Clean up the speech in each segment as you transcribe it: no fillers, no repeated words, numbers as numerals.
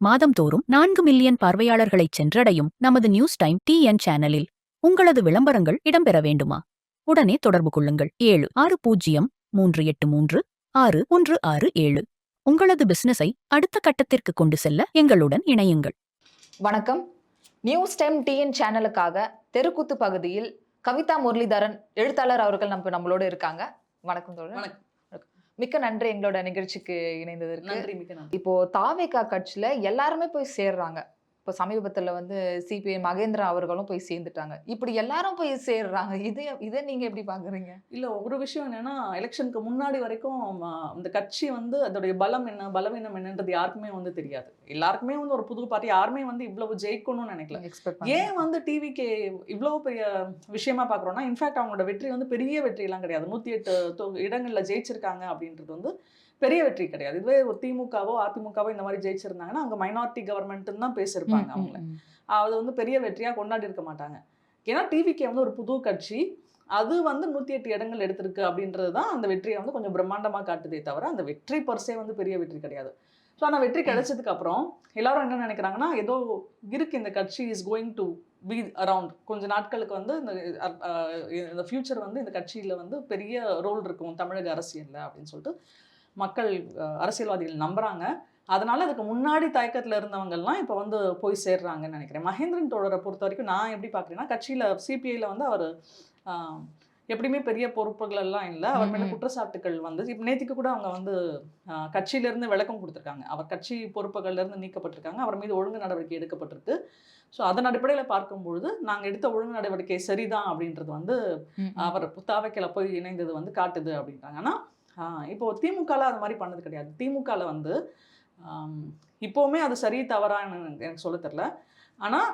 மாதம்தோறும் 4 million பார்வையாளர்களைச் சென்றடையும் நமது news time TN சேனலில் உங்களது விளம்பரங்கள் இடம்பெற வேண்டுமா? உடனே தொடர்பு கொள்ளுங்கள். 7603836167. உங்களது பிசினஸை அடுத்த கட்டத்திற்கு கொண்டு செல்ல எங்களுடன் இணையுங்கள். வணக்கம். நியூஸ் டைம் டிஎன் சேனலுக்காக தெருக்கூத்து பகுதியில் கவிதா முரளிதரன் எழுத்தாளர் அவர்கள் நம்மளோட இருக்காங்க. வணக்கம் தோழர். வணக்கம். மிக்க நன்றி எங்களோட நிகழ்ச்சிக்கு இணைந்ததற்கு. நன்றி, மிக்க நன்றி. இப்போ தாவேகா கட்சியில எல்லாருமே போய் சேர்றாங்க. இப்போ சமீபத்துல சிபிஐ மகேந்திரா அவர்களும் போய் சேர்ந்துட்டாங்க. இப்படி எல்லாரும் போய் சேர்றாங்க. இதை நீங்க எப்படி பாக்குறீங்க? இல்ல, ஒரு விஷயம் என்னன்னா, எலெக்ஷனுக்கு முன்னாடி வரைக்கும் இந்த கட்சி அதோடைய பலம் என்ன பலவீனம் என்னன்றது யாருக்குமே தெரியாது. எல்லாருக்குமே ஒரு புது பார்ட்டி யாருமே இவ்வளவு ஜெயிக்கணும்னு நினைக்கல. ஏன் டிவிக்கு இவ்வளவு பெரிய விஷயமா பாக்குறோம்னா, இன்ஃபேக்ட் அவங்களோட வெற்றி பெரிய வெற்றி எல்லாம் கிடையாது. 108 இடங்கள்ல ஜெயிச்சிருக்காங்க அப்படின்றது பெரிய வெற்றி கிடையாது. இதுவே ஒரு திமுகவோ அதிமுகவோ இந்த மாதிரி ஜெயிச்சிருந்தாங்கன்னா அவங்க மைனாரிட்டி கவர்மெண்ட்னு தான் பேசியிருப்பாங்க. அவங்கள அது பெரிய வெற்றியா கொண்டாடி இருக்க மாட்டாங்க. ஏன்னா டிவிக்கு ஒரு புது கட்சி, அது 108 இடங்கள் எடுத்திருக்கு அப்படின்றது தான் அந்த வெற்றியை கொஞ்சம் பிரம்மாண்டமா காட்டுதே தவிர அந்த வெற்றி பர்சே பெரிய வெற்றி கிடையாது. ஸோ ஆனால் வெற்றி கிடைச்சதுக்கு அப்புறம் எல்லாரும் என்ன நினைக்கிறாங்கன்னா, ஏதோ இருக்கு இந்த கட்சி is going to be around, கொஞ்சம் நாட்களுக்கு இந்த ஃபியூச்சர் இந்த கட்சியில பெரிய ரோல் இருக்கும் தமிழக அரசியல்ல அப்படின்னு சொல்லிட்டு மக்கள் அரசியல்வாதிகள் நம்புறாங்க. அதனால அதுக்கு முன்னாடி தயக்கத்துல இருந்தவங்கெல்லாம் இப்போ போய் சேர்றாங்கன்னு நினைக்கிறேன். மகேந்திரன் தோழரை பொறுத்த வரைக்கும் நான் எப்படி பார்க்குறேன்னா, கட்சியில சிபிஐல அவர் எப்படியுமே பெரிய பொறுப்புகள் எல்லாம் இல்லை. அவர் மேலே குற்றச்சாட்டுகள் இப்போ நேற்றுக்கு கூட அவங்க கட்சியிலேருந்து விளக்கம் கொடுத்துருக்காங்க. அவர் கட்சி பொறுப்புகள்லேருந்து நீக்கப்பட்டிருக்காங்க. அவர் மீது ஒழுங்கு நடவடிக்கை எடுக்கப்பட்டிருக்கு. ஸோ அதன் அடிப்படையில் பார்க்கும்பொழுது நாங்கள் எடுத்த ஒழுங்கு நடவடிக்கை சரிதான் அப்படின்றது அவர் தாவேக்கால போய் இணைந்தது காட்டுது அப்படின்றாங்க. ஆனால் இப்போ திமுகவில் அது மாதிரி பண்ணது கிடையாது. திமுகவில் இப்போவுமே அது சரி தவறான்னு எனக்கு சொல்ல தெரியல. ஆனால்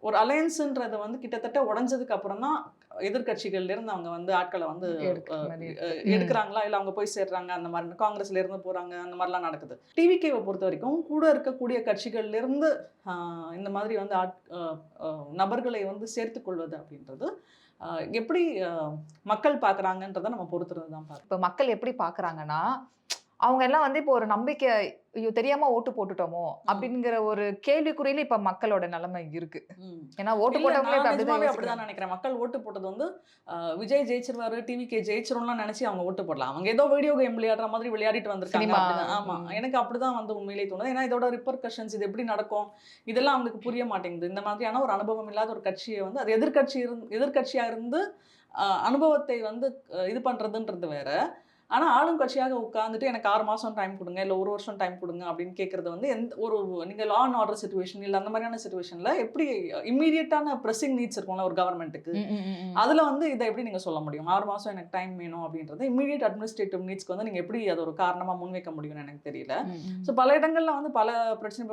ஒரு அலையன்ஸுன்றது கிட்டத்தட்ட உடஞ்சதுக்கு அப்புறம் தான் எதிர்கட்சிகள்லேருந்து அவங்க ஆட்களை எடுக்கிறாங்களா, இல்லை அவங்க போய் சேர்றாங்க, அந்த மாதிரி காங்கிரஸ்ல இருந்து போகிறாங்க, அந்த மாதிரிலாம் நடக்குது. டிவிகேவை பொறுத்த வரைக்கும் கூட இருக்கக்கூடிய கட்சிகள்லேருந்து இந்த மாதிரி நபர்களை சேர்த்து கொள்வது அப்படின்றது எப்படி மக்கள் பார்க்குறாங்கன்றதை நம்ம பொறுத்துறது தான் பார்க்கணும். இப்போ மக்கள் எப்படி பார்க்குறாங்கன்னா, அவங்க எல்லாம் இப்போ ஒரு நம்பிக்கை, ஐயோ தெரியாம ஓட்டு போட்டுட்டோமோ அப்படிங்கிற ஒரு கேள்விக்குறியில இப்ப மக்களோட நிலைமை இருக்கு. ஏன்னா ஓட்டு போட்டவங்களே அப்படிதான் நினைக்கிறேன். மக்கள் ஓட்டு போட்டது விஜய் ஜெயிச்சிருவாரு, டிவிகே ஜெயிச்சிரும்லாம் நினைச்சு அவங்க ஓட்டு போடலாம். அவங்க ஏதோ வீடியோ கேம் விளையாடுற மாதிரி விளையாடிட்டு வந்திருக்காங்க. ஆமா, எனக்கு அப்படிதான் உண்மையிலேயே தோணுது. ஏன்னா இதோட ரிப்பர்கஷன்ஸ், இது எப்படி நடக்கும், இதெல்லாம் அவங்களுக்கு புரிய மாட்டேங்குது. இந்த மாதிரியான ஒரு அனுபவம் இல்லாத ஒரு கட்சியை அது எதிர்கட்சியா இருந்து அனுபவத்தை இது பண்றதுன்றது வேற. ஆனால் ஆளும் கட்சியாக உட்காந்துட்டு எனக்கு 6 மாதம் டைம் கொடுங்க, இல்லை 1 வருஷம் டைம் கொடுங்க அப்படின்னு கேட்குறது எந்த ஒரு நீங்கள் லா அண்ட் ஆர்டர் சிச்சுவேஷன் இல்லை அந்த மாதிரியான சிச்சுவேஷனில் எப்படி இம்மீடியட்டான ப்ரெஸ்ஸிங் நீட்ஸ் இருக்கும்ல ஒரு கவர்மெண்ட்டுக்கு, அதில் இதை எப்படி நீங்கள் சொல்ல முடியும்? 6 மாதம் எனக்கு டைம் வேணும் அப்படின்றது இம்மீடியட் அட்மினிஸ்ட்ரேட்டிவ் நீட்ஸ்க்கு நீங்கள் எப்படி அது ஒரு காரணமாக முன்வைக்க முடியும்னு எனக்கு தெரியல. ஸோ பல இடங்களில் பல பிரச்சனை,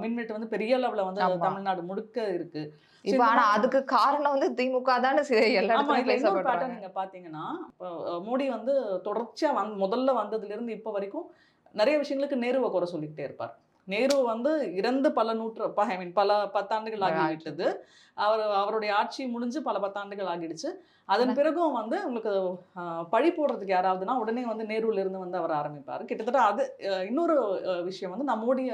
மின்வெட்டு பெரிய அளவில் தமிழ்நாடு முழுக்க இருக்குது. இப்ப ஆனா அதுக்கு காரணம் திமுக தானே. நீங்க பாத்தீங்கன்னா மோடி தொடர்ச்சியா முதல்ல வந்ததுல இருந்து இப்ப வரைக்கும் நிறைய விஷயங்களுக்கு நேருவை குறை சொல்லிக்கிட்டே இருப்பார். நேரு இறந்து பல பத்தாண்டுகள் ஆகிவிட்டது. அவருடைய ஆட்சி முடிஞ்சு பல பத்தாண்டுகள் ஆகிடுச்சு. அதன் பிறகும் உங்களுக்கு பழி போடுறதுக்கு யாராவதுன்னா உடனே நேருல இருந்து அவர் ஆரம்பிப்பார். கிட்டத்தட்ட அது இன்னொரு விஷயம் நம்முடைய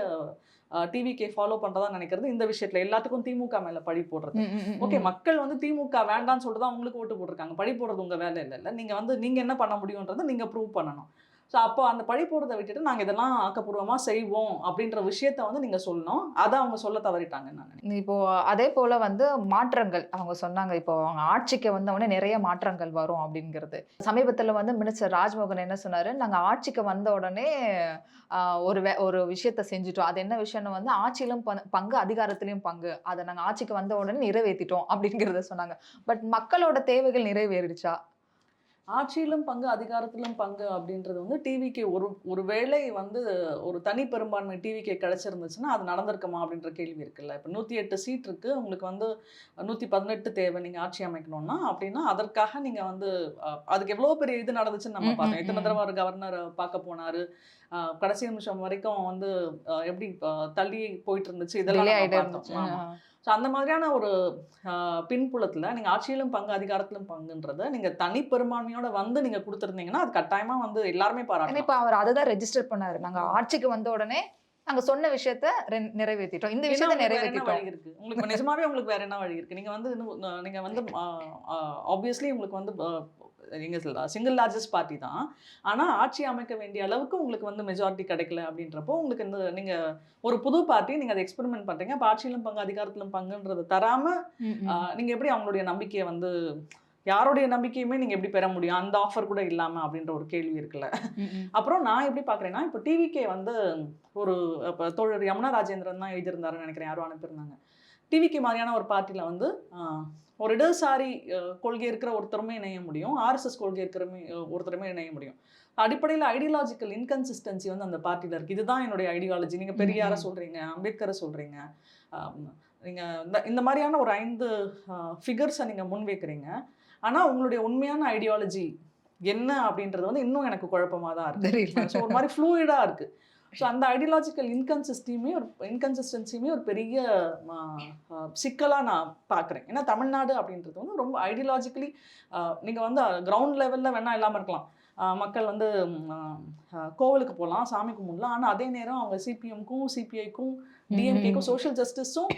டிவிகே ஃபாலோ பண்றதா நினைக்கிறது இந்த விஷயத்துல எல்லாத்துக்கும் திமுக மேல பழி போடுறது. ஓகே, மக்கள் திமுக வேண்டான்னு சொல்லிட்டு தான் உங்களுக்கு ஓட்டு போட்டிருக்காங்க. பழி போடுறது உங்க வேலை இல்ல. நீங்க என்ன பண்ண முடியும்ன்றதை நீங்க ப்ரூவ் பண்ணணும். ஸோ அப்போ அந்த பழி போடுறதை விட்டுட்டு நாங்கள் இதெல்லாம் ஆக்கப்பூர்வமாக செய்வோம் அப்படின்ற விஷயத்த நீங்கள் சொல்லணும். அதை அவங்க சொல்ல தவறிட்டாங்கன்னு நான் நினைக்கிறேன். இப்போ அதே போல் மாற்றங்கள் அவங்க சொன்னாங்க. இப்போ அவங்க ஆட்சிக்கு வந்தவொடனே நிறைய மாற்றங்கள் வரும் அப்படிங்கிறது. சமீபத்தில் மினிஸ்டர் ராஜ்மோகன் என்ன சொன்னார், நாங்கள் ஆட்சிக்கு வந்த உடனே ஒரு விஷயத்த செஞ்சுட்டோம். அது என்ன விஷயம்னு ஆட்சியிலும் பங்கு, அதிகாரத்திலையும் பங்கு, அதை நாங்கள் ஆட்சிக்கு வந்த உடனே நிறைவேற்றிட்டோம் அப்படிங்கிறத சொன்னாங்க. பட் மக்களோட தேவைகள் நிறைவேறிடுச்சா? ஆட்சியிலும் பங்கு, அதிகாரத்திலும் பங்கு அப்படின்றது டிவிக்கு ஒரு வேளை ஒரு தனி பெரும்பான்மை டிவிக்கு கிடைச்சிருந்துச்சுன்னா அது நடந்திருக்குமா அப்படின்ற கேள்வி இருக்குல்ல. இப்போ 108 சீட் இருக்கு, உங்களுக்கு 118 தேவை நீங்கள் ஆட்சி அமைக்கணும்னா. அப்படின்னா அதற்காக நீங்கள் அதுக்கு எவ்வளோ பெரிய இது நடந்துச்சுன்னு நம்ம பார்த்தோம். எத்தனை தடவை ஒரு கவர்னர் பார்க்க போனாரு, கடைசி நிமிஷம் வரைக்கும் எப்படி தள்ளி போயிட்டு இருந்துச்சு, இதெல்லாம் பார்த்தோம். ஸோ அந்த மாதிரியான ஒரு பின்புலத்தில் நீங்கள் ஆட்சியிலும் பங்கு, அதிகாரத்திலும் பங்குன்றதை நீங்கள் தனி பெரும்பான்மையோட நீங்கள் கொடுத்துருந்தீங்கன்னா அது கட்டாயமாக எல்லாருமே பாராட்டணும். இப்போ அவர் அதை தான் ரெஜிஸ்டர் பண்ணாரு. நாங்கள் ஆட்சிக்கு வந்த உடனே நாங்க சொன்ன விஷயத்த நிறைவேத்திட்டோம். இந்த ஏன்னா விஷயத்த உங்களுக்கு வேற என்ன நிறைவேத்திட்டோம். வழி இருக்கு? உங்களுக்கு நிஜமாவே உங்களுக்கு வேற என்ன வழி இருக்கு? நீங்க வந்து ஆப்வியஸ்லி உங்களுக்கு வந்து நீங்க சிங்கிள் லார்ஜஸ்ட் பார்ட்டி தான். ஆனா ஆட்சி அமைக்க வேண்டிய அளவுக்கு உங்களுக்கு வந்து மெஜாரிட்டி கிடைக்கல அப்படின்றப்போ, உங்களுக்கு இந்த நீங்க ஒரு புது பார்ட்டி நீங்க அத எக்ஸ்பெரிமென்ட் பண்றீங்க. அப்ப ஆட்சியிலும் பங்கு, அதிகாரத்திலும் பங்குன்றத தராம, நீங்க எப்படி அவங்களுடைய நம்பிக்கைய வந்து யாருடைய நம்பிக்கையுமே நீங்க எப்படி பெற முடியும்? அந்த ஆஃபர் கூட இல்லாம அப்படின்ற ஒரு கேள்வி இருக்குல்ல. அப்புறம் நான் எப்படி பார்க்குறேன்னா, இப்போ டிவிகே வந்து ஒரு இப்ப தோழர் யமுனா ராஜேந்திரன் தான் எழுதியிருந்தாருன்னு நினைக்கிறேன். யாரோ அனுப்பியிருந்தாங்க. டிவிகே மாரியான ஒரு பார்ட்டில வந்து ஒரு இடதுசாரி கொள்கை இருக்கிற ஒருத்தருமே இணைய முடியும். ஆர்எஸ்எஸ் கொள்கை இருக்கிறமே ஒருத்தருமே இணைய முடியும். அடிப்படையில ஐடியாலஜிக்கல் இன்கன்சிஸ்டன்சி வந்து அந்த பார்ட்டில இருக்கு. இதுதான் என்னுடைய ஐடியாலஜி. நீங்க பெரியார சொல்றீங்க, அம்பேத்கர சொல்றீங்க. அ நீங்க இந்த மாரியான ஒரு 5 ஃபிகர்ஸ நீங்க முன்வைக்கிறீங்க. ஆனா உங்களுடைய உண்மையான ஐடியாலஜி என்ன அப்படின்றது வந்து இன்னும் எனக்கு குழப்பமா தான் இருக்கு. தெரியல. ஸோ ஒரு மாரி ஃப்ளூயிடா இருக்கு. ஸோ அந்த ஐடியாலஜிக்கல் இன்கன்சிஸ்டன்சியுமே ஒரு பெரிய சிக்கலா நான் பார்க்குறேன். ஏன்னா தமிழ்நாடு அப்படின்றது வந்து ரொம்ப ஐடியாலஜிக்கலி நீங்க வந்து கிரவுண்ட் லெவல்ல வேணா இல்லாம இருக்கலாம். மக்கள் வந்து கோவிலுக்கு போகலாம், சாமி கும்பிடலாம். ஆனா அதே நேரம் அவங்க சிபிஎம்க்கும், சிபிஐக்கும், டிஎம்கேக்கும் சோஷியல் ஜஸ்டிஸும்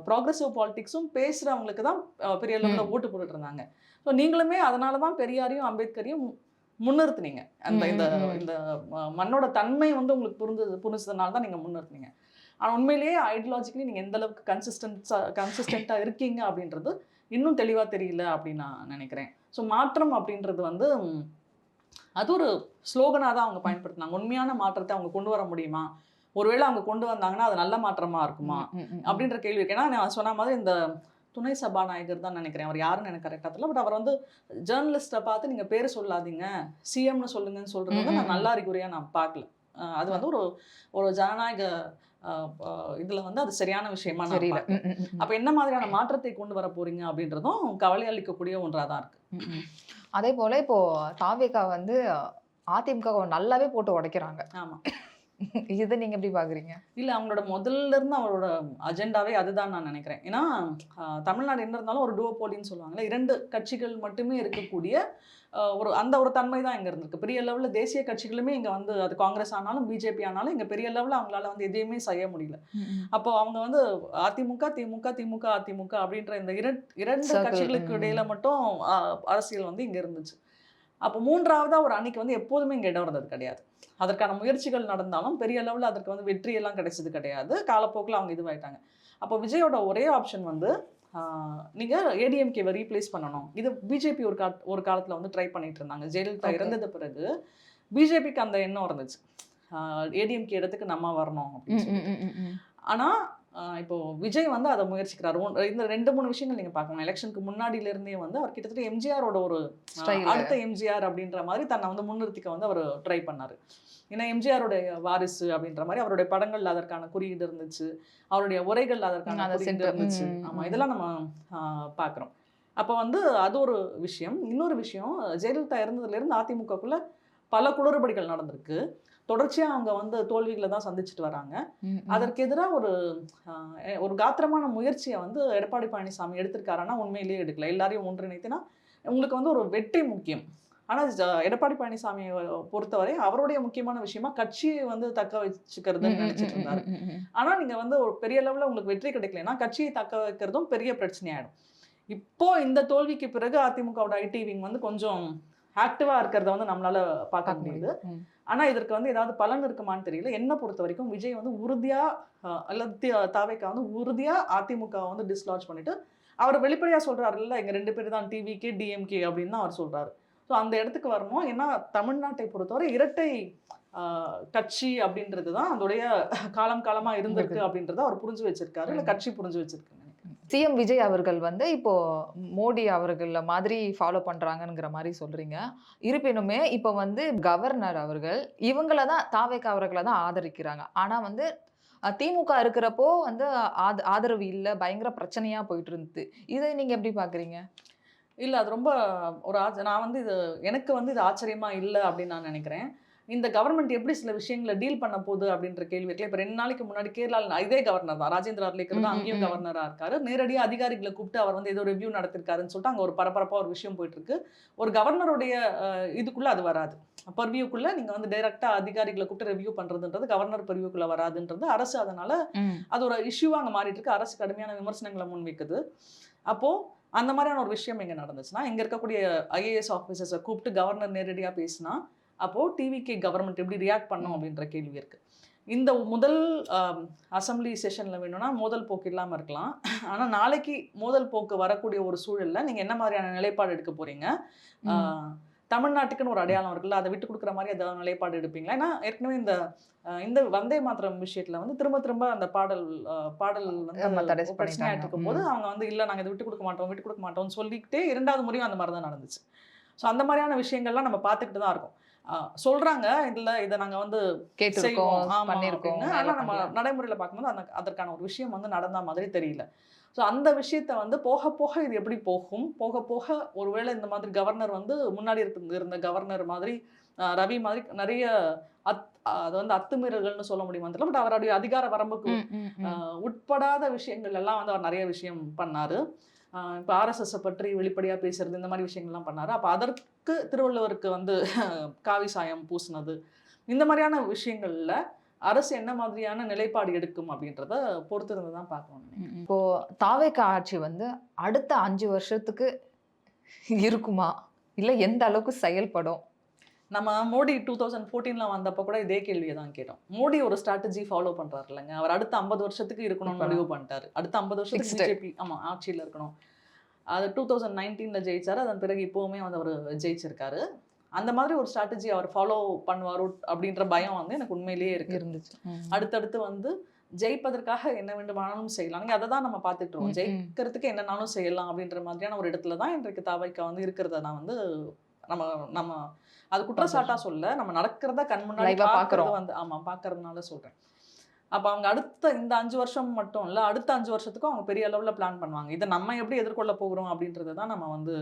ப்ராக்ரெசிவ் பாலிடிக்ஸும் பேசுறவங்களுக்கு தான் பெரிய லெவலில் ஓட்டு போட்டுட்டு இருந்தாங்க. ஸோ நீங்களுமே அதனால தான் பெரியாரையும் அம்பேத்கரையும் முன்னிறுத்துனீங்க. அந்த இந்த இந்த மண்ணோட தன்மை வந்து உங்களுக்கு புரிஞ்சதுனால தான் நீங்க முன்னிறுத்துனீங்க. ஆனா உண்மையிலேயே ஐடியாலஜிக்கலி நீங்க எந்த அளவுக்கு கன்சிஸ்டன்ட்டா இருக்கீங்க அப்படின்றது இன்னும் தெளிவா தெரியல அப்படின்னு நான் நினைக்கிறேன். ஸோ மாற்றம் அப்படின்றது வந்து அது ஒரு ஸ்லோகனா தான் அவங்க பயன்படுத்தினாங்க. உண்மையான மாற்றத்தை அவங்க கொண்டு வர முடியுமா? ஒருவேளை அவங்க கொண்டு வந்தாங்கன்னா அது நல்ல மாற்றமா இருக்குமா? அப்படின்ற கேள்வி இருக்கு. ஏன்னா நான் சொன்ன மாதிரி இந்த துணை சபாநாயகர் தான் நினைக்கிறேன். அவர் யாருன்னு எனக்கு கரெக்டாக தெரியல. பட் அவர் வந்து ஜேர்னலிஸ்ட்டை பார்த்து நீங்கள் பேர் சொல்லாதீங்க, சிஎம்னு சொல்லுங்கன்னு சொல்றது வந்து நான் நல்ல அறிகுறியாக நான் பார்க்கல. அது வந்து ஒரு ஜனநாயக இதில் வந்து அது சரியான விஷயமா நான் பார்க்கல. அப்போ என்ன மாதிரியான மாற்றத்தை கொண்டு வர போறீங்க அப்படின்றதும் கவலை அளிக்கக்கூடிய ஒன்றாக தான் இருக்கு. அதே போல இப்போ தாவேகா வந்து அதிமுக நல்லாவே போட்டு உடைக்கிறாங்க. ஆமா. இதை நீங்க எப்படி பாக்குறீங்க? இல்ல அவங்களோட முதல்ல இருந்து அவரோட அஜெண்டாவே அதுதான் நான் நினைக்கிறேன். ஏன்னா தமிழ்நாடு என்ன இருந்தாலும் ஒரு டூவோபோலின்னு சொல்லுவாங்கல்ல, 2 கட்சிகள் மட்டுமே இருக்கக்கூடிய ஒரு தன்மை தான் இங்க இருந்திருக்கு. பெரிய லெவல்ல தேசிய கட்சிகளுமே இங்க வந்து அது காங்கிரஸ் ஆனாலும் பிஜேபி ஆனாலும் இங்க பெரிய லெவல்ல அவங்களால வந்து எதையுமே செய்ய முடியல. அப்போ அவங்க வந்து அதிமுக, திமுக, திமுக, அதிமுக அப்படின்ற இந்த 2 கட்சிகளுக்கு இடையில மட்டும் அரசியல் வந்து இங்க இருந்துச்சு. அப்போ 3வதா ஒரு அணிக்கு வந்து எப்போதுமே இங்க இடம் இருந்தது கிடையாது. அதற்கான முயற்சிகள் நடந்தாலும் பெரிய லெவலில் அதற்கு வந்து வெற்றியெல்லாம் கிடைச்சது கிடையாது. காலப்போக்கில் அவங்க இதுவாயிட்டாங்க. அப்போ விஜயோட ஒரே ஆப்ஷன் வந்து நீங்கள் ஏடிஎம்கேவை ரீப்ளேஸ் பண்ணணும். இது பிஜேபி ஒரு காலத்தில் வந்து ட்ரை பண்ணிட்டு இருந்தாங்க. ஜெயலலிதா இறந்தது பிறகு பிஜேபிக்கு அந்த எண்ணம் இருந்துச்சு, ஏடிஎம்கே இடத்துக்கு நம்ம வரணும் அப்படின்னு சொல்லிட்டு. ஆனால் இப்போ விஜய் வந்து அதை முயற்சிக்கிறார். இந்த 2-3 விஷயங்கள் நீங்க பார்க்கணும். எலெக்ஷனுக்கு முன்னாடியில இருந்தே வந்து அவர் கிட்டத்தட்ட எம்ஜிஆரோட ஒரு அடுத்த எம்ஜிஆர் அப்படின்ற மாதிரி தன்னை வந்து முன்னிறுத்திக்க வந்து அவர் ட்ரை பண்ணாரு. ஏன்னா எம்ஜிஆருடைய வாரிசு அப்படின்ற மாதிரி அவருடைய படங்கள்ல அதற்கான குறியீடு இருந்துச்சு, அவருடைய உரைகள் அதற்கான குறியீடு இருந்துச்சு. ஆமா, இதெல்லாம் நம்ம பார்க்குறோம். அப்போ வந்து அது ஒரு விஷயம். இன்னொரு விஷயம், ஜெயலலிதா இறந்ததுல இருந்து அதிமுகக்குள்ள பல குளறுபடிகள் நடந்திருக்கு. தொடர்ச்சியா அவங்க வந்து தோல்விகளை தான் சந்திச்சுட்டு வராங்க. அதற்கு எதிராக ஒரு காத்திரமான முயற்சியை வந்து எடப்பாடி பழனிசாமி எடுத்திருக்காருன்னா உண்மையிலேயே எடுக்கல. எல்லாரையும் ஒன்றிணைத்தினா உங்களுக்கு வந்து ஒரு வெற்றி முக்கியம். ஆனா எடப்பாடி பழனிசாமியை பொறுத்தவரை அவருடைய முக்கியமான விஷயமா கட்சியை வந்து தக்க வச்சுக்கிறதுன்னு நினைச்சிட்டு இருந்தாரு. ஆனா நீங்க வந்து ஒரு பெரிய லெவல்ல உங்களுக்கு வெற்றி கிடைக்கலன்னா கட்சியை தக்க வைக்கிறதும் பெரிய பிரச்சனையாயிடும். இப்போ இந்த தோல்விக்கு பிறகு அதிமுகவோட ஐடி விங் வந்து கொஞ்சம் ஆக்டிவா இருக்கிறத வந்து நம்மளால பார்க்க முடியுது. ஆனா இதற்கு வந்து ஏதாவது பலன் இருக்குமான்னு தெரியல. என்ன பொறுத்த வரைக்கும் விஜய் வந்து உறுதியா அல்லது தாவேகா வந்து உறுதியா அதிமுக வந்து டிஸ்லாட்ஜ் பண்ணிட்டு அவர் வெளிப்படையா சொல்றாரு, இல்ல எங்க 2 பேர் தான் டிவிகே டிஎம்கே அப்படின்னு தான் அவர் சொல்றாரு. ஸோ அந்த இடத்துக்கு வரணும். ஏன்னா தமிழ்நாட்டை பொறுத்தவரை இரட்டை கட்சி அப்படின்றது தான் அதோடைய காலமா இருந்திருக்கு அப்படின்றத அவர் புரிஞ்சு வச்சிருக்காரு, இல்ல கட்சி புரிஞ்சு வச்சிருக்கு. சிஎம் விஜய் அவர்கள் வந்து இப்போ மோடி அவர்கள் மாதிரி ஃபாலோ பண்றாங்கிற மாதிரி சொல்றீங்க. இருப்பினுமே இப்போ வந்து கவர்னர் அவர்கள் இவங்கள தான் தாவேகா அவர்களை தான் ஆதரிக்கிறாங்க. ஆனா வந்து திமுக இருக்கிறப்போ வந்து ஆதரவு இல்ல, பயங்கர பிரச்சனையா போயிட்டு இருந்தது. இதை நீங்க எப்படி பாக்குறீங்க? இல்ல அது ரொம்ப நான் வந்து எனக்கு வந்து இது ஆச்சரியமா இல்லை அப்படின்னு நான் நினைக்கிறேன். இந்த கவர்மெண்ட் எப்படி சில விஷயங்களை டீல் பண்ண போகுது அப்படின்ற கேள்வி இருக்குல்ல. இப்போ 2 நாளைக்கு முன்னாடி கேரளாவில் இதே கவர்னர் தான், ராஜேந்திர அர்லேக்கர் தான் அங்கேயும் கவர்னராக இருக்காரு. நேரடியாக அதிகாரிகளை கூப்பிட்டு அவர் வந்து ஏதோ ரிவ்யூ நடத்திருக்காருன்னு சொல்லிட்டு அங்கே ஒரு பரபரப்பாக ஒரு விஷயம் போயிட்டு இருக்கு. ஒரு கவர்னருடைய இதுக்குள்ள அது வராது, பர்வியூக்குள்ள நீங்க வந்து டைரக்டா அதிகாரிகளை கூப்பிட்டு ரிவ்யூ பண்றதுன்றது கவர்னர் பர்வியூக்குள்ள வராதுன்றது அரசு, அதனால அது ஒரு இஷ்யூவா அங்கே மாறிட்டு இருக்கு. அரசு கடுமையான விமர்சனங்களை முன்வைக்குது. அப்போ அந்த மாதிரியான ஒரு விஷயம் எங்க நடந்துச்சுன்னா, இங்க இருக்கக்கூடிய ஐஏஎஸ் ஆஃபீஸர்ஸை கூப்பிட்டு கவர்னர் நேரடியாக பேசினா அப்போ டிவிகே கவர்மெண்ட் எப்படி ரியாக்ட் பண்ணும் அப்படின்ற கேள்வி இருக்கு. இந்த முதல் அசம்பிளி செஷன்ல வேணும்னா மோதல் போக்கு இல்லாமல் இருக்கலாம். ஆனால் நாளைக்கு மோதல் போக்கு வரக்கூடிய ஒரு சூழல்ல நீங்க என்ன மாதிரியான நிலைப்பாடு எடுக்க போறீங்க? தமிழ்நாட்டுக்குன்னு ஒரு அடையாளம் இருக்குல்ல, அதை விட்டு கொடுக்குற மாதிரி ஏதாவது நிலைப்பாடு எடுப்பீங்களா? ஏன்னா ஏற்கனவே இந்த வந்தே மாத்திரம் விஷயத்துல வந்து திரும்ப திரும்ப அந்த பாடல் வந்து பிரச்சனையாயிட்டு இருக்கும் போது அவங்க வந்து இல்லை நாங்கள் இதை விட்டு கொடுக்க மாட்டோம்னு சொல்லிக்கிட்டே 2வது முறையும் அந்த மாதிரி தான் நடந்துச்சு. ஸோ அந்த மாதிரியான விஷயங்கள்லாம் நம்ம பார்த்துக்கிட்டு தான் இருக்கோம். சொல்றாங்க இதுல இதை நாங்க வந்து கேட்டிருக்கோம், ஆனா நம்ம நடைமுறையில பார்க்கும்போது அதற்கான ஒரு விஷயம் வந்து நடந்த மாதிரி தெரியல. ஸோ அந்த விஷயத்த வந்து போக போக இது எப்படி போகும், போக போக ஒருவேளை இந்த மாதிரி கவர்னர் வந்து முன்னாடி இருந்த கவர்னர் மாதிரி ரவி மாதிரி நிறைய அது வந்து அத்துமீறல்கள்னு சொல்ல முடியுமா தெரியல. பட் அவருடைய அதிகார வரம்புக்கு உட்படாத விஷயங்கள் எல்லாம் வந்து அவர் நிறைய விஷயம் பண்ணாரு. இப்போ ஆர்எஸ்எஸ் பற்றி வெளிப்படையாக பேசுறது, இந்த மாதிரி விஷயங்கள்லாம் பண்ணாரு. அப்போ அதற்கு திருவள்ளுவருக்கு வந்து காவி சாயம் பூசினது, இந்த மாதிரியான விஷயங்கள்ல அரசு என்ன மாதிரியான நிலைப்பாடு எடுக்கும் அப்படின்றத பொறுத்திருந்து தான் பார்க்கணும். இப்போ தாவேகா ஆட்சி வந்து அடுத்த 5 வருஷத்துக்கு இருக்குமா, இல்லை எந்த அளவுக்கு செயல்படும்? நம்ம மோடி 2014 வந்தப்போ கூட இதே கேள்வியை தான் கேட்டோம். மோடி ஒரு ஸ்ட்ராட்டஜி ஃபாலோ பண்றாரு இல்லைங்க. அவர் அடுத்த 50 வருஷத்துக்கு இருக்கணும்னு முடிவு பண்ணிட்டாரு. அடுத்த 50 வருஷத்துக்கு பிஜேபி ஆட்சியில் இருக்கணும். அது 2019 ஜெயிச்சாரு. அதன் பிறகு இப்போவுமே வந்து அவர் ஜெயிச்சிருக்காரு. அந்த மாதிரி ஒரு ஸ்ட்ராட்டஜி அவர் ஃபாலோ பண்ணுவாரோ அப்படின்ற பயம் வந்து எனக்கு உண்மையிலேயே இருந்துச்சு. அடுத்தடுத்து வந்து ஜெயிப்பதற்காக என்ன வேண்டுமானாலும் செய்யலாம். நீங்க அதை தான் நம்ம பார்த்துட்டு இருக்கோம். ஜெயிக்கிறதுக்கு என்னன்னாலும் செய்யலாம் அப்படின்ற மாதிரியான ஒரு இடத்துல தான் இன்றைக்கு தாவைக்கா வந்து இருக்கிறத நான் வந்து நம்ம அது குற்றச்சாட்டா சொல்ல, நம்ம நடக்கிறத கண் முன்னாடி பார்க்கறது வந்து பார்க்கறதுனால சொல்றேன். அப்போ அவங்க அடுத்த இந்த 5 வருஷம் மட்டும் இல்லை, அடுத்த 5 வருஷத்துக்கும் அவங்க பெரிய அளவில் பிளான் பண்ணுவாங்க. இதை நம்ம எப்படி எதிர்கொள்ள போகிறோம் அப்படின்றத தான் நம்ம வந்து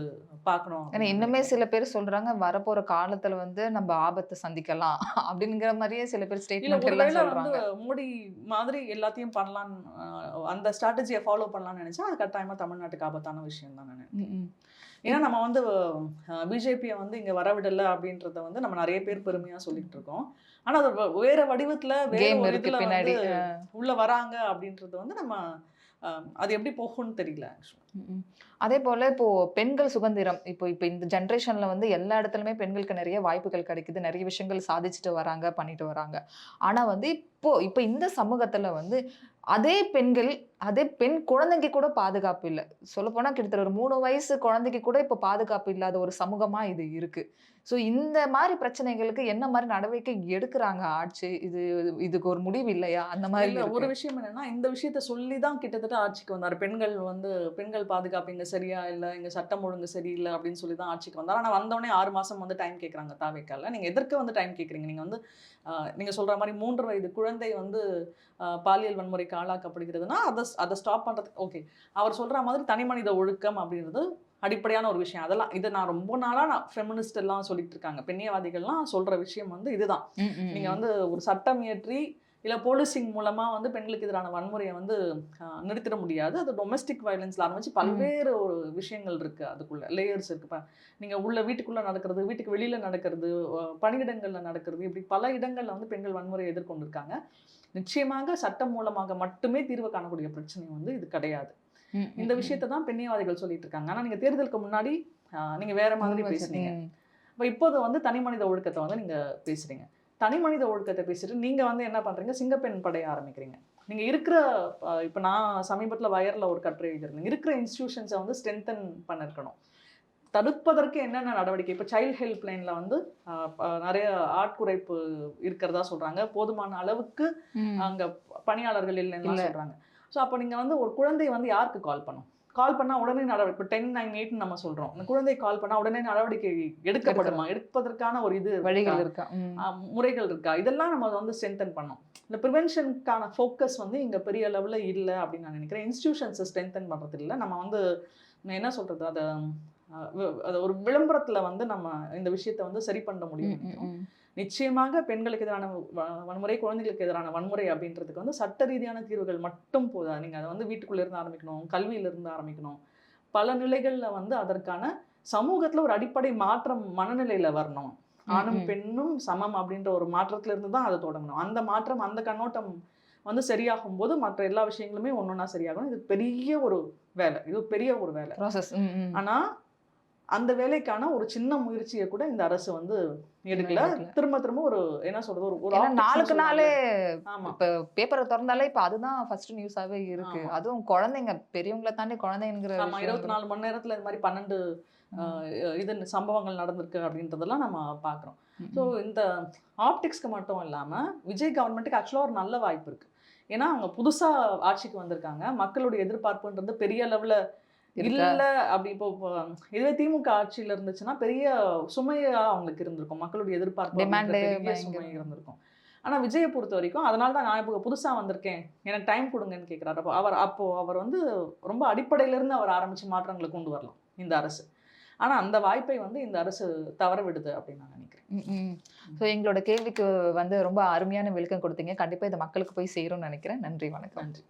பார்க்கணும். ஏன்னா இன்னுமே சில பேர் சொல்றாங்க வரப்போற காலத்துல வந்து நம்ம ஆபத்தை சந்திக்கலாம் அப்படிங்கிற மாதிரியே சில பேர் ஸ்டேட்மெண்ட் எல்லாம் சொல்றாங்க. மோடி மாதிரி எல்லாத்தையும் பண்ணலான்னு அந்த ஸ்ட்ராட்டஜியை ஃபாலோ பண்ணலாம்னு நினைச்சா அது கட்டாயமா தமிழ்நாட்டுக்கு ஆபத்தான விஷயம் தான் நான். ஏன்னா நம்ம வந்து பிஜேபியை வந்து இங்க வரவிடலை அப்படின்றத வந்து நம்ம நிறைய பேர் பெருமையா சொல்லிட்டு இருக்கோம். ஆனா அது வேற வடிவத்துல வேற ஒரு இதுல வந்து உள்ள வராங்க அப்படின்றது வந்து நம்ம அது எப்படி போகும்னு தெரியல. அதே போல இப்போ பெண்கள் சுதந்திரம், இப்போ இந்த ஜென்ரேஷன்ல வந்து எல்லா இடத்துலயுமே பெண்களுக்கு நிறைய வாய்ப்புகள் கிடைக்குது, நிறைய விஷயங்கள் சாதிச்சுட்டு வராங்க, பண்ணிட்டு வராங்க. ஆனா வந்து இப்போ இந்த சமூகத்துல வந்து அதே பெண் குழந்தைக்கு கூட பாதுகாப்பு இல்லை. சொல்லப்போனா கிட்டத்தட்ட ஒரு 3 வயசு குழந்தைக்கு கூட இப்போ பாதுகாப்பு இல்லாத ஒரு சமூகமா இது இருக்கு. ஸோ இந்த மாதிரி பிரச்சனைகளுக்கு என்ன மாதிரி நடவடிக்கை எடுக்கிறாங்க ஆட்சி? இதுக்கு ஒரு முடிவு இல்லையா? அந்த மாதிரி ஒரு விஷயம் என்னன்னா, இந்த விஷயத்த சொல்லி தான் கிட்டத்தட்ட ஆட்சிக்கு வந்தார். பெண்கள் பாதுகாப்பு இங்க சரியா இல்லை, இங்க சட்டம் ஒழுங்கு சரியில்லை அப்படின்னு சொல்லி தான் ஆட்சிக்கு வந்தார். ஆனால் வந்தோடனே 6 மாசம் வந்து டைம் கேட்குறாங்க தாவேக்கால. நீங்க எதற்கு வந்து டைம் கேட்குறீங்க? நீங்க வந்து நீங்க சொல்ற மாதிரி 3 வயது குழந்தை வந்து பாலியல் வன்முறைக்கு ஆளாக்கப்படுகிறதுனா அதை ஸ்டாப் பண்றதுக்கு ஓகே. அவர் சொல்ற மாதிரி தனி மனித ஒழுக்கம் அப்படின்றது அடிப்படையான ஒரு விஷயம். அதெல்லாம் இதை நான் ரொம்ப நாளா ஃபெமினிஸ்ட் எல்லாம் சொல்லிட்டு இருக்காங்க, பெண்ணியவாதிகள்லாம் சொல்ற விஷயம் வந்து இதுதான். நீங்க வந்து ஒரு சட்டம் இயற்றி இல்லை போலீசிங் மூலமா வந்து பெண்களுக்கு எதிரான வன்முறையை வந்து நிறுத்திட முடியாது. அது டொமெஸ்டிக் வயலன்ஸ்ல ஆரம்பிச்சு பல்வேறு ஒரு விஷயங்கள் இருக்கு, அதுக்குள்ள லேயர்ஸ் இருக்கு. நீங்க வீட்டுக்குள்ள நடக்கிறது, வீட்டுக்கு வெளியில நடக்கிறது, பணியிடங்கள்ல நடக்கிறது, இப்படி பல இடங்கள்ல வந்து பெண்கள் வன்முறையை எதிர்கொண்டிருக்காங்க. நிச்சயமாக சட்டம் மூலமாக மட்டுமே தீர்வு காணக்கூடிய பிரச்சனை வந்து இது கிடையாது. இந்த விஷயத்தை தான் பெண்ணியவாதிகள் சொல்லிட்டு இருக்காங்க. ஆனா நீங்க தேர்தலுக்கு முன்னாடி நீங்க வேற மாதிரி பேசுறீங்க. இப்போது வந்து தனி மனித ஒழுக்கத்தை வந்து நீங்க பேசுறீங்க. தனி மனித ஒழுக்கத்தை பேசிட்டு நீங்க வந்து என்ன பண்றீங்க, சிங்கப்பெண் படைய ஆரம்பிக்கிறீங்க. நீங்க இருக்கிற இப்போ நான் சமீபத்தில் வயர்ல ஒரு கட்டுரை எழுதிருந்தேன். இருக்கிற இன்ஸ்டிடியூஷன்ஸை வந்து ஸ்ட்ரென்தன் பண்ணிருக்கணும். தடுப்பதற்கு என்னென்ன நடவடிக்கை? இப்போ சைல்ட் ஹெல்ப் லைன்ல வந்து நிறைய ஆட்குறைப்பு இருக்கிறதா சொல்றாங்க. போதுமான அளவுக்கு அங்க பணியாளர்கள் இல்லைன்னு சொல்றாங்க. ஸோ அப்போ நீங்க வந்து ஒரு குழந்தை வந்து யாருக்கு கால் பண்ணா உடனே நடவடிக்கை, இப்போ 1098 நம்ம சொல்றோம். அந்த குழந்தை கால் பண்ணா உடனே நடவடிக்கை எடுக்கப்படுமா? எடுப்பதற்கான ஒரு வழிகள் இருக்கா, முறைகள் இருக்கா? இதெல்லாம் நம்ம வந்து ஸ்ட்ரென்தன் பண்ணோம். இந்த ப்ரிவென்ஷனுக்கான ஃபோக்கஸ் வந்து இங்க பெரிய லெவலில் இல்லை அப்படின்னு நான் நினைக்கிறேன். இன்ஸ்டிடியூஷன்ஸை ஸ்ட்ரென்தன் பண்றது இல்லை. நம்ம வந்து என்ன சொல்றது, அதை ஒரு விளம்பரத்துல வந்து நம்ம இந்த விஷயத்தை வந்து சரி பண்ண முடியும். நிச்சயமாக பெண்களுக்கு எதிரான வன்முறை, குழந்தைகளுக்கு எதிரான வன்முறை அப்படின்றதுக்கு வந்து சட்ட ரீதியான தீர்வுகள் மட்டும் போதாது. நீங்க அதை வந்து வீட்டுக்குள்ள இருந்து ஆரம்பிக்கணும், கல்வியில இருந்து ஆரம்பிக்கணும். பல நிலைகள்ல வந்து அதற்கான சமூகத்துல ஒரு அடிப்படை மாற்றம் மனநிலையில வரணும். ஆணும் பெண்ணும் சமம் அப்படின்ற ஒரு மாற்றத்துல இருந்து தான் அதை தொடங்கணும். அந்த மாற்றம், அந்த கண்ணோட்டம் வந்து சரியாகும் போது மற்ற எல்லா விஷயங்களுமே ஒன்னொன்னா சரியாகும். இது பெரிய ஒரு வேலை, இது பெரிய ஒரு வேலை. ப்ராசஸ். ஆனா அந்த வேலைக்கான ஒரு சின்ன முயற்சியை கூட இந்த அரசு வந்து எடுக்கல. திரும்ப திரும்ப ஒரு என்ன சொல்றது, ஒரு ஏன்னா நாளுக்கு நாளே ஆமா இப்ப பேப்பரை திறந்தாலே இப்ப அதுதான் ஃபர்ஸ்ட் நியூஸாவே இருக்கு. ஆமா. அதுவும் குழந்தைங்க, பெரியவங்களை தாண்டி குழந்தைங்கிற ஆமா, விஷயம் 24 மணி நேரத்துல இது மாதிரி 12 இது சம்பவங்கள் நடந்திருக்கு அப்படின்றதெல்லாம் நம்ம பார்க்குறோம். ஸோ இந்த ஆப்டிக்ஸ்க்கு மட்டும் இல்லாம விஜய் கவர்மெண்ட்டுக்கு ஆக்சுவலாக ஒரு நல்ல வாய்ப்பு இருக்கு. ஏன்னா அவங்க புதுசா ஆட்சிக்கு வந்திருக்காங்க. மக்களுடைய எதிர்பார்ப்புன்றது பெரிய லெவல்ல இல்ல. அப்படி இப்போ இதுவே திமுக ஆட்சியில இருந்துச்சுன்னா பெரிய சுமையா அவங்களுக்கு இருந்திருக்கும். மக்களுடைய எதிர்பார்ப்பு Demand பெரிய சுமை இருந்திருக்கும். ஆனா விஜயை பொறுத்த வரைக்கும் அதனால தான் நான் இப்போ புதுசா வந்திருக்கேன், எனக்கு டைம் கொடுங்கன்னு கேட்கிறாரு. அப்போ அவர் வந்து ரொம்ப அடிப்படையில இருந்து அவர் ஆரம்பிச்சு மாற்றங்களை கொண்டு வரலாம் இந்த அரசு. ஆனா அந்த வாய்ப்பை வந்து இந்த அரசு தவற விடுது அப்படின்னு நான் நினைக்கிறேன். ஸோ எங்களோட கேள்விக்கு வந்து ரொம்ப அருமையான விளக்கம் கொடுத்தீங்க. கண்டிப்பா இதை மக்களுக்கு போய் சேரும்னு நினைக்கிறேன். நன்றி, வணக்கம். நன்றி.